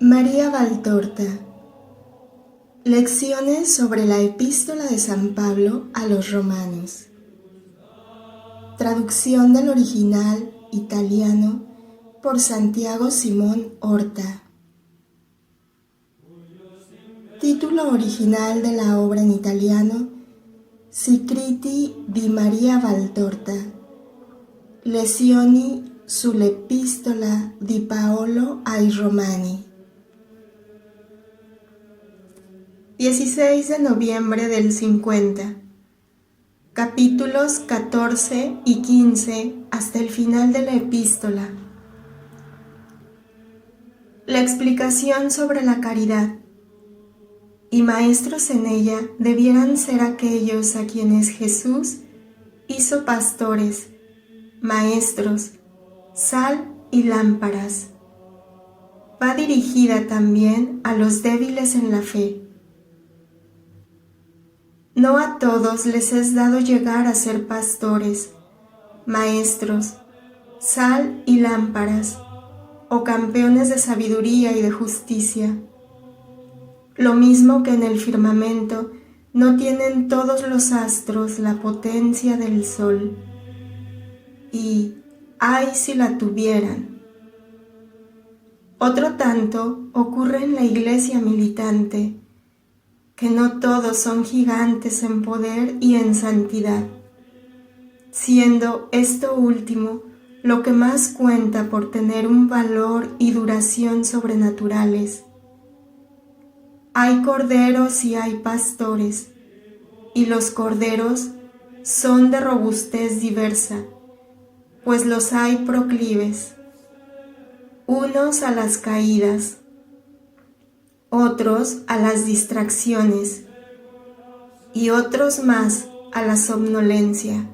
María Valtorta. Lecciones sobre la Epístola de San Pablo a los Romanos. Traducción del original italiano por Santiago Simón Horta. Título original de la obra en italiano: Scritti di Maria Valtorta, Lezioni sull'Epistola di Paolo ai Romani. 16 de noviembre del 50, capítulos 14 y 15 hasta el final de la epístola. La explicación sobre la caridad. Y maestros en ella debieran ser aquellos a quienes Jesús hizo pastores, maestros, sal y lámparas. Va dirigida también a los débiles en la fe. No a todos les es dado llegar a ser pastores, maestros, sal y lámparas, o campeones de sabiduría y de justicia. Lo mismo que en el firmamento no tienen todos los astros la potencia del sol. Y ¡ay si la tuvieran! Otro tanto ocurre en la iglesia militante, que no todos son gigantes en poder y en santidad, siendo esto último lo que más cuenta por tener un valor y duración sobrenaturales. Hay corderos y hay pastores, y los corderos son de robustez diversa, pues los hay proclives, unos a las caídas, otros a las distracciones, y otros más a la somnolencia.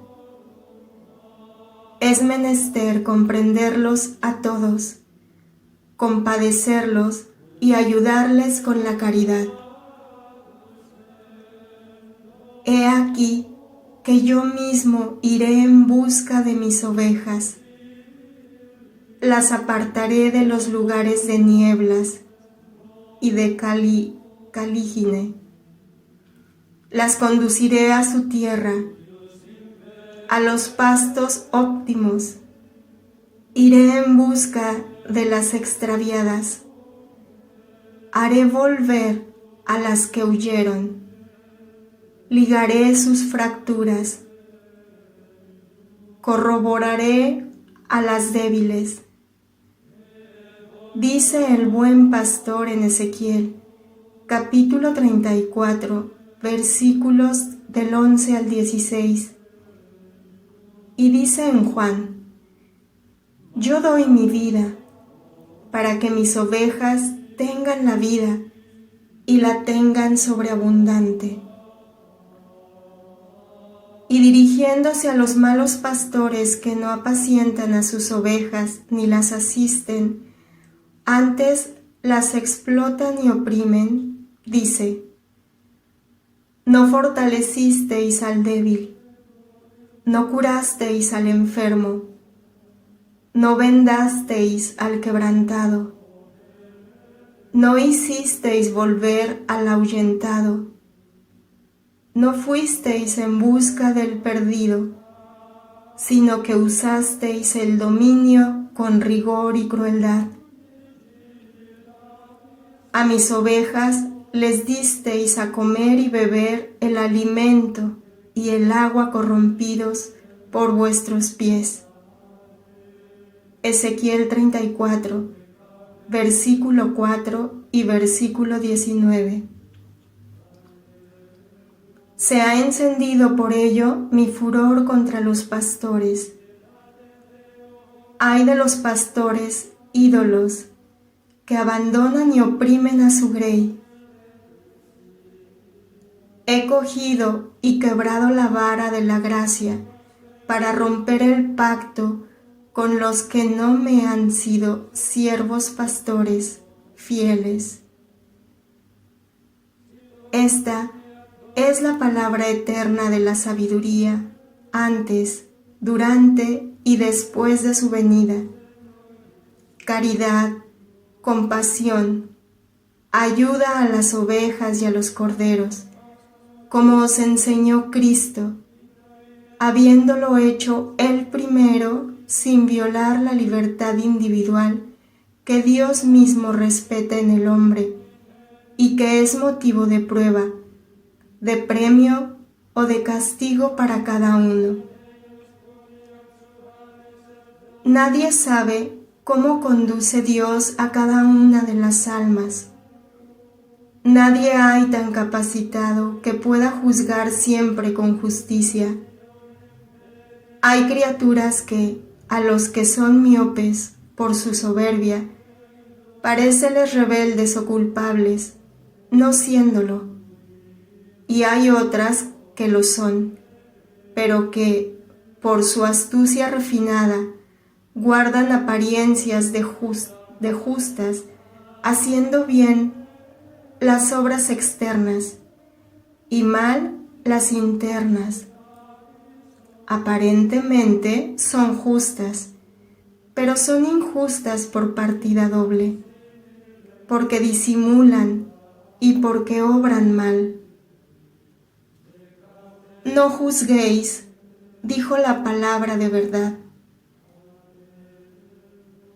Es menester comprenderlos a todos, compadecerlos y ayudarles con la caridad. He aquí que yo mismo iré en busca de mis ovejas. Las apartaré de los lugares de nieblas y de Calígine. Las conduciré a su tierra, a los pastos óptimos. Iré en busca de las extraviadas. Haré volver a las que huyeron. Ligaré sus fracturas. Corroboraré a las débiles. Dice el buen pastor en Ezequiel, capítulo 34, versículos del 11 al 16. Y dice en Juan: yo doy mi vida para que mis ovejas tengan la vida y la tengan sobreabundante. Y dirigiéndose a los malos pastores que no apacientan a sus ovejas ni las asisten, antes las explotan y oprimen, dice: no fortalecisteis al débil, no curasteis al enfermo, no vendasteis al quebrantado, no hicisteis volver al ahuyentado, no fuisteis en busca del perdido, sino que usasteis el dominio con rigor y crueldad. A mis ovejas les disteis a comer y beber el alimento y el agua corrompidos por vuestros pies. Ezequiel 34, versículo 4 y versículo 19. Se ha encendido por ello mi furor contra los pastores. Ay de los pastores ídolos que abandonan y oprimen a su grey. He cogido y quebrado la vara de la gracia para romper el pacto con los que no me han sido siervos pastores fieles. Esta es la palabra eterna de la sabiduría, antes, durante y después de su venida. Caridad, compasión, ayuda a las ovejas y a los corderos, como os enseñó Cristo, habiéndolo hecho Él primero sin violar la libertad individual que Dios mismo respeta en el hombre y que es motivo de prueba, de premio o de castigo para cada uno. Nadie sabe cómo conduce Dios a cada una de las almas. Nadie hay tan capacitado que pueda juzgar siempre con justicia. Hay criaturas que, a los que son miopes por su soberbia, paréceles rebeldes o culpables, no siéndolo. Y hay otras que lo son, pero que, por su astucia refinada, guardan apariencias de justas, haciendo bien las obras externas y mal las internas. Aparentemente son justas, pero son injustas por partida doble, porque disimulan y porque obran mal. No juzguéis, dijo la palabra de verdad.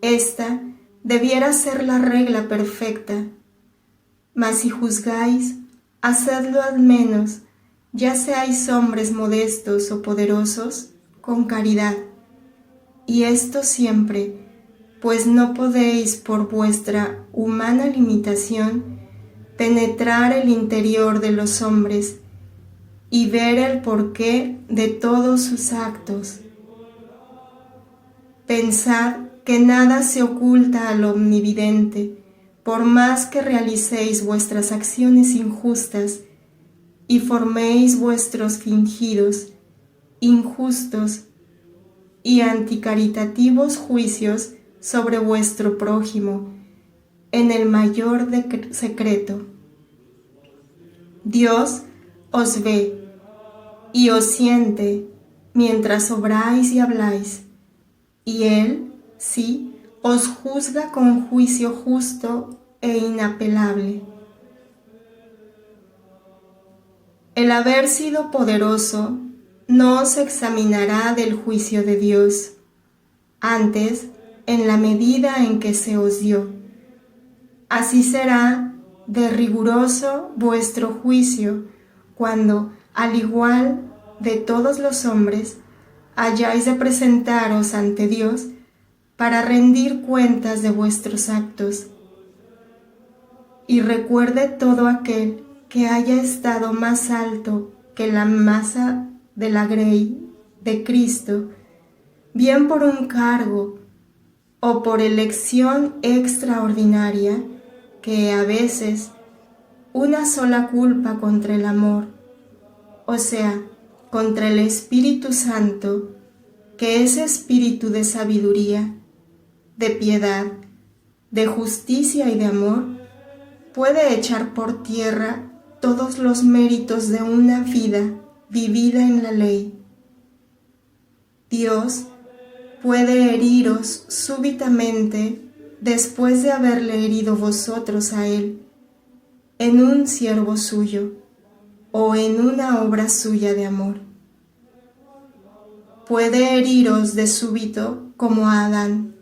Esta debiera ser la regla perfecta, mas si juzgáis, hacedlo al menos, ya seáis hombres modestos o poderosos, con caridad. Y esto siempre, pues no podéis por vuestra humana limitación penetrar el interior de los hombres y ver el porqué de todos sus actos. Pensad que nada se oculta al omnividente, por más que realicéis vuestras acciones injustas y forméis vuestros fingidos, injustos y anticaritativos juicios sobre vuestro prójimo en el mayor secreto. Dios os ve y os siente mientras obráis y habláis, y Él, sí, os juzga con juicio justo e inapelable. El haber sido poderoso no os examinará del juicio de Dios, antes, en la medida en que se os dio. Así será de riguroso vuestro juicio cuando, al igual de todos los hombres, hayáis de presentaros ante Dios para rendir cuentas de vuestros actos. Y recuerde todo aquel que haya estado más alto que la masa de la grey de Cristo, bien por un cargo o por elección extraordinaria, que a veces una sola culpa contra el amor, o sea, contra el Espíritu Santo, que es espíritu de sabiduría, de piedad, de justicia y de amor, puede echar por tierra todos los méritos de una vida vivida en la ley. Dios puede heriros súbitamente después de haberle herido vosotros a Él, en un siervo suyo o en una obra suya de amor. Puede heriros de súbito como a Adán,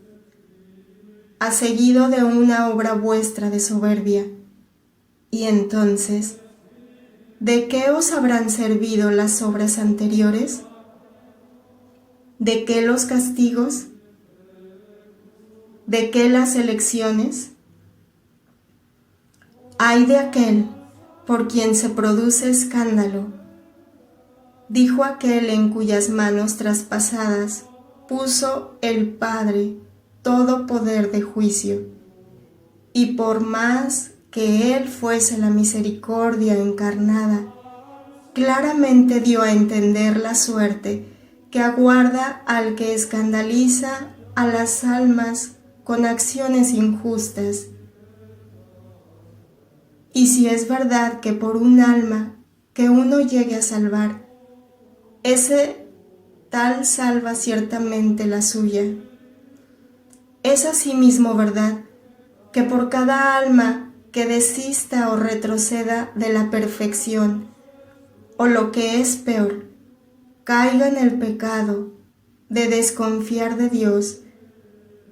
a seguido de una obra vuestra de soberbia, y entonces, ¿de qué os habrán servido las obras anteriores? ¿De qué los castigos? ¿De qué las elecciones? Ay de aquel por quien se produce escándalo, dijo aquel en cuyas manos traspasadas puso el Padre todo poder de juicio, y por más que Él fuese la misericordia encarnada, claramente dio a entender la suerte que aguarda al que escandaliza a las almas con acciones injustas. Y si es verdad que por un alma que uno llegue a salvar, ese tal salva ciertamente la suya, es asimismo verdad que por cada alma que desista o retroceda de la perfección, o lo que es peor, caiga en el pecado de desconfiar de Dios,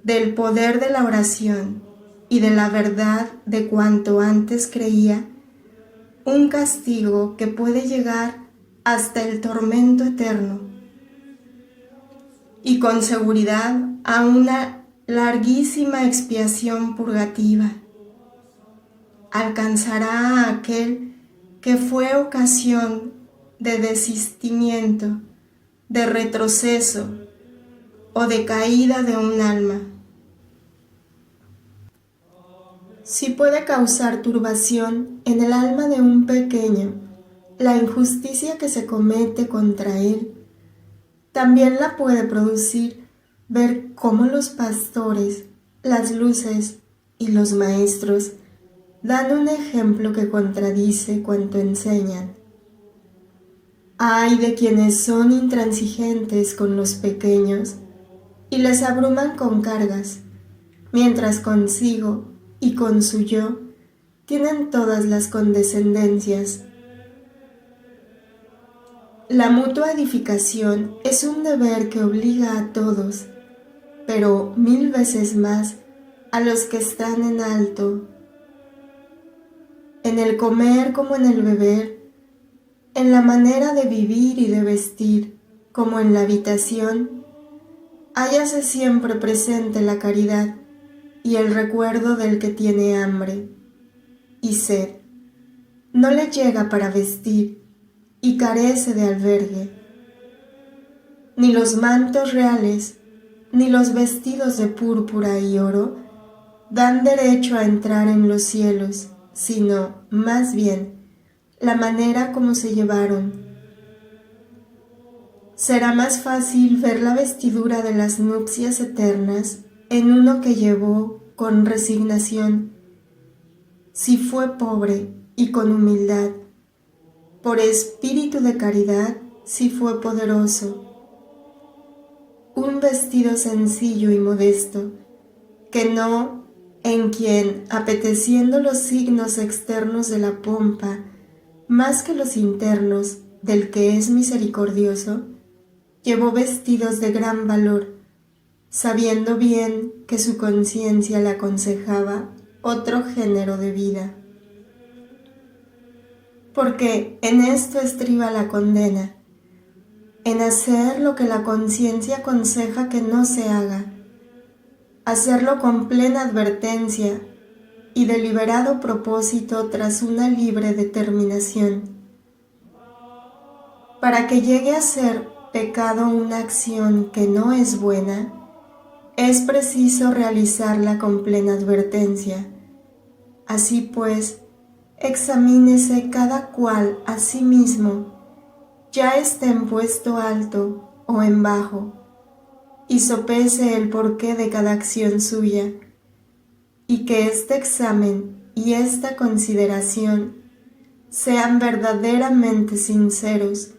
del poder de la oración y de la verdad de cuanto antes creía, un castigo que puede llegar hasta el tormento eterno y con seguridad a una larguísima expiación purgativa. Alcanzará a aquel que fue ocasión de desistimiento, de retroceso o de caída de un alma. Si puede causar turbación en el alma de un pequeño la injusticia que se comete contra él, también la puede producir ver cómo los pastores, las luces y los maestros dan un ejemplo que contradice cuanto enseñan. Ay de quienes son intransigentes con los pequeños y les abruman con cargas, mientras consigo y con su yo tienen todas las condescendencias. La mutua edificación es un deber que obliga a todos, pero 1000 veces más a los que están en alto. En el comer como en el beber, en la manera de vivir y de vestir, como en la habitación, hállase siempre presente la caridad y el recuerdo del que tiene hambre y sed. No le llega para vestir y carece de albergue. Ni los mantos reales, ni los vestidos de púrpura y oro dan derecho a entrar en los cielos, sino, más bien, la manera como se llevaron. Será más fácil ver la vestidura de las nupcias eternas en uno que llevó con resignación, si fue pobre y con humildad, por espíritu de caridad, si fue poderoso, un vestido sencillo y modesto, que no en quien, apeteciendo los signos externos de la pompa, más que los internos del que es misericordioso, llevó vestidos de gran valor, sabiendo bien que su conciencia le aconsejaba otro género de vida. Porque en esto estriba la condena, en hacer lo que la conciencia aconseja que no se haga, hacerlo con plena advertencia y deliberado propósito tras una libre determinación. Para que llegue a ser pecado una acción que no es buena, es preciso realizarla con plena advertencia. Así pues, examínese cada cual a sí mismo, ya esté en puesto alto o en bajo, y sopese el porqué de cada acción suya, y que este examen y esta consideración sean verdaderamente sinceros,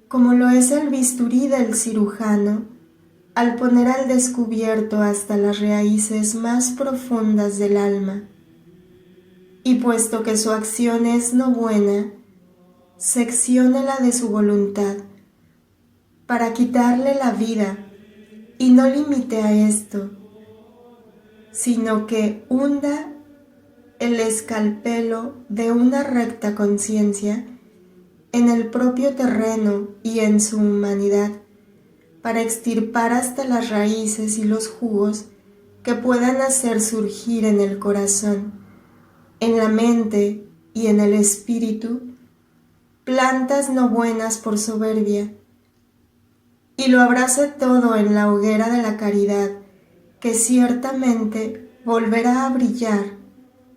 como lo es el bisturí del cirujano al poner al descubierto hasta las raíces más profundas del alma. Y puesto que su acción es no buena, secciónela de su voluntad, para quitarle la vida, y no limite a esto, sino que hunda el escalpelo de una recta conciencia en el propio terreno y en su humanidad, para extirpar hasta las raíces y los jugos que puedan hacer surgir en el corazón, en la mente y en el espíritu, plantas no buenas por soberbia, y lo abrace todo en la hoguera de la caridad, que ciertamente volverá a brillar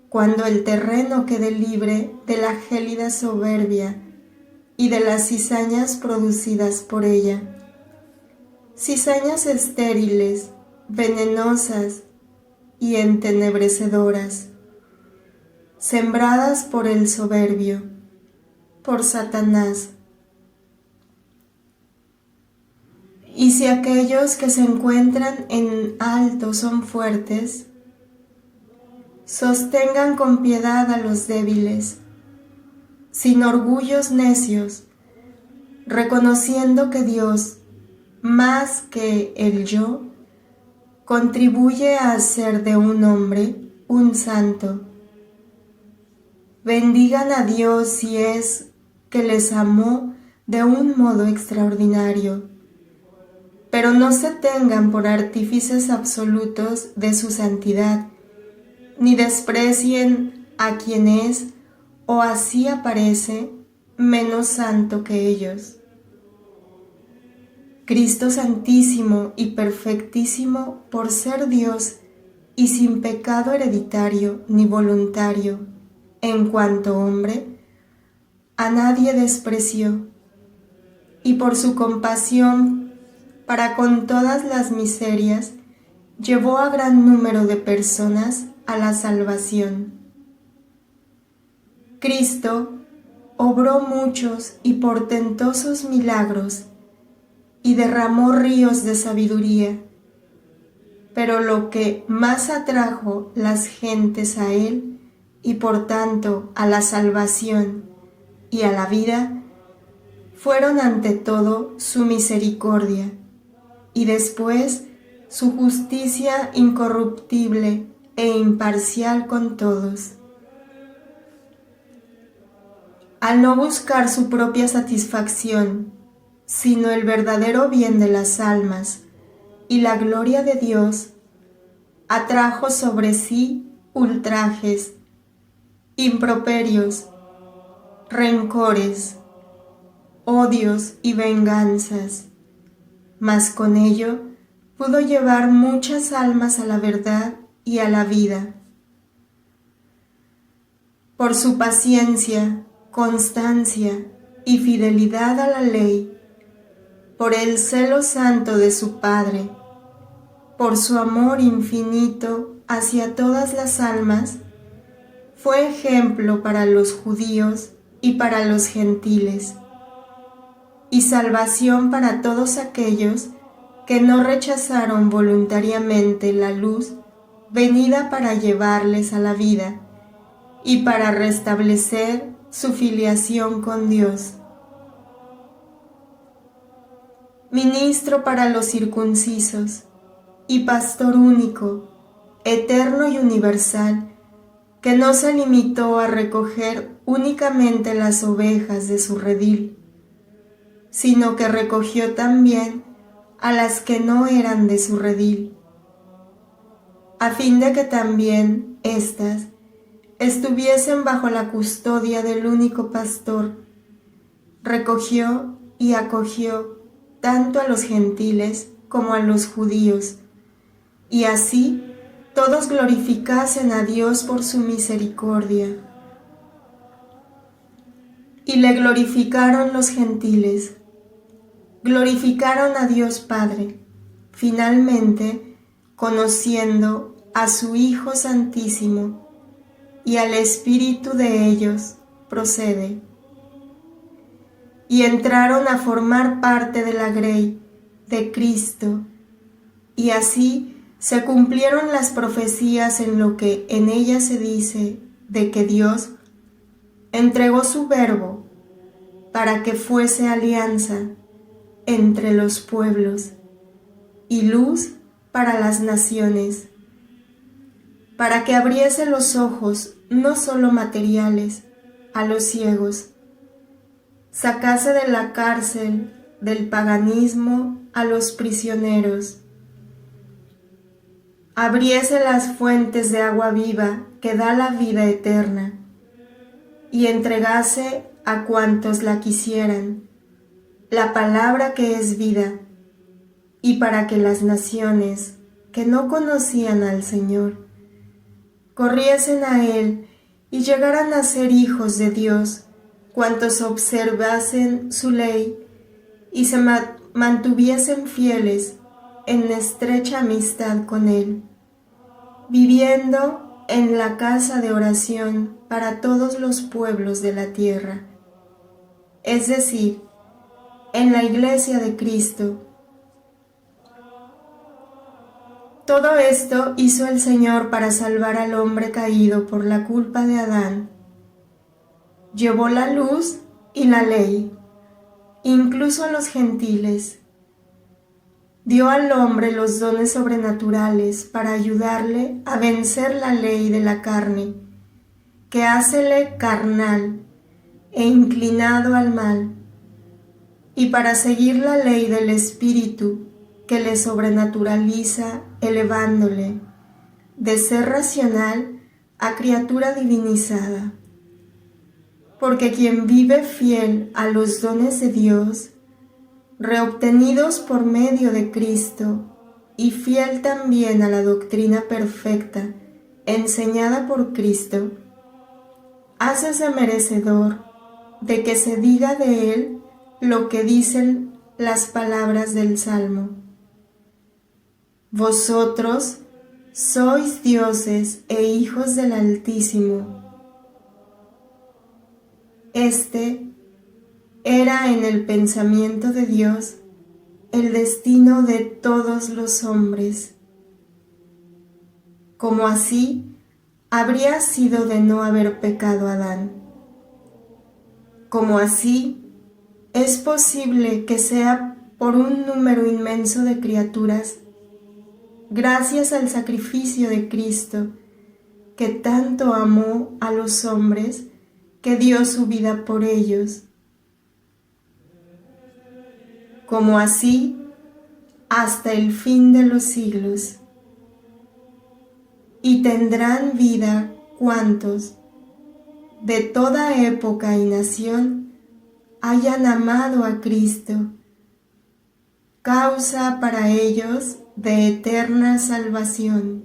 cuando el terreno quede libre de la gélida soberbia y de las cizañas producidas por ella. Cizañas estériles, venenosas y entenebrecedoras, sembradas por el soberbio, por Satanás. Y si aquellos que se encuentran en alto son fuertes, sostengan con piedad a los débiles, sin orgullos necios, reconociendo que Dios, más que el yo, contribuye a hacer de un hombre un santo. Bendigan a Dios si es que les amó de un modo extraordinario, pero no se tengan por artífices absolutos de su santidad, ni desprecien a quien es, o así aparece, menos santo que ellos. Cristo Santísimo y Perfectísimo por ser Dios y sin pecado hereditario ni voluntario, en cuanto hombre, a nadie despreció, y por su compasión para con todas las miserias, llevó a gran número de personas a la salvación. Cristo obró muchos y portentosos milagros y derramó ríos de sabiduría, pero lo que más atrajo las gentes a él y por tanto a la salvación y a la vida fueron ante todo su misericordia y después su justicia incorruptible e imparcial con todos. Al no buscar su propia satisfacción, sino el verdadero bien de las almas y la gloria de Dios, atrajo sobre sí ultrajes, improperios, rencores, odios y venganzas, mas con ello pudo llevar muchas almas a la verdad y a la vida. Por su paciencia, constancia y fidelidad a la ley, por el celo santo de su Padre, por su amor infinito hacia todas las almas, fue ejemplo para los judíos y para los gentiles, y salvación para todos aquellos que no rechazaron voluntariamente la luz venida para llevarles a la vida y para restablecer su filiación con Dios. Ministro para los circuncisos y pastor único, eterno y universal, que no se limitó a recoger únicamente las ovejas de su redil, sino que recogió también a las que no eran de su redil, a fin de que también éstas estuviesen bajo la custodia del único pastor. Recogió y acogió tanto a los gentiles como a los judíos, y así todos glorificasen a Dios por su misericordia. Y le glorificaron los gentiles, glorificaron a Dios Padre, finalmente conociendo a su Hijo Santísimo, y al Espíritu de ellos procede. Y entraron a formar parte de la grey de Cristo, y así se cumplieron las profecías en lo que en ella se dice de que Dios entregó su verbo para que fuese alianza entre los pueblos y luz para las naciones, para que abriese los ojos no solo materiales a los ciegos, sacase de la cárcel del paganismo a los prisioneros, abriese las fuentes de agua viva que da la vida eterna, y entregase a cuantos la quisieran la palabra que es vida, y para que las naciones que no conocían al Señor corriesen a Él y llegaran a ser hijos de Dios, cuantos observasen su ley y se mantuviesen fieles en estrecha amistad con Él, viviendo en la casa de oración para todos los pueblos de la tierra, es decir, en la Iglesia de Cristo. Todo esto hizo el Señor para salvar al hombre caído por la culpa de Adán. Llevó la luz y la ley, incluso a los gentiles. Dio al hombre los dones sobrenaturales para ayudarle a vencer la ley de la carne, que hácele carnal e inclinado al mal, y para seguir la ley del Espíritu, que le sobrenaturaliza, elevándole de ser racional a criatura divinizada. Porque quien vive fiel a los dones de Dios, reobtenidos por medio de Cristo, y fiel también a la doctrina perfecta enseñada por Cristo, hácese merecedor de que se diga de él lo que dicen las palabras del Salmo. Vosotros sois dioses e hijos del Altísimo. Este era en el pensamiento de Dios el destino de todos los hombres. Como así habría sido de no haber pecado Adán. Como así es posible que sea por un número inmenso de criaturas, gracias al sacrificio de Cristo, que tanto amó a los hombres, que dio su vida por ellos. Como así, hasta el fin de los siglos. Y tendrán vida cuantos, de toda época y nación, hayan amado a Cristo, causa para ellos de eterna salvación.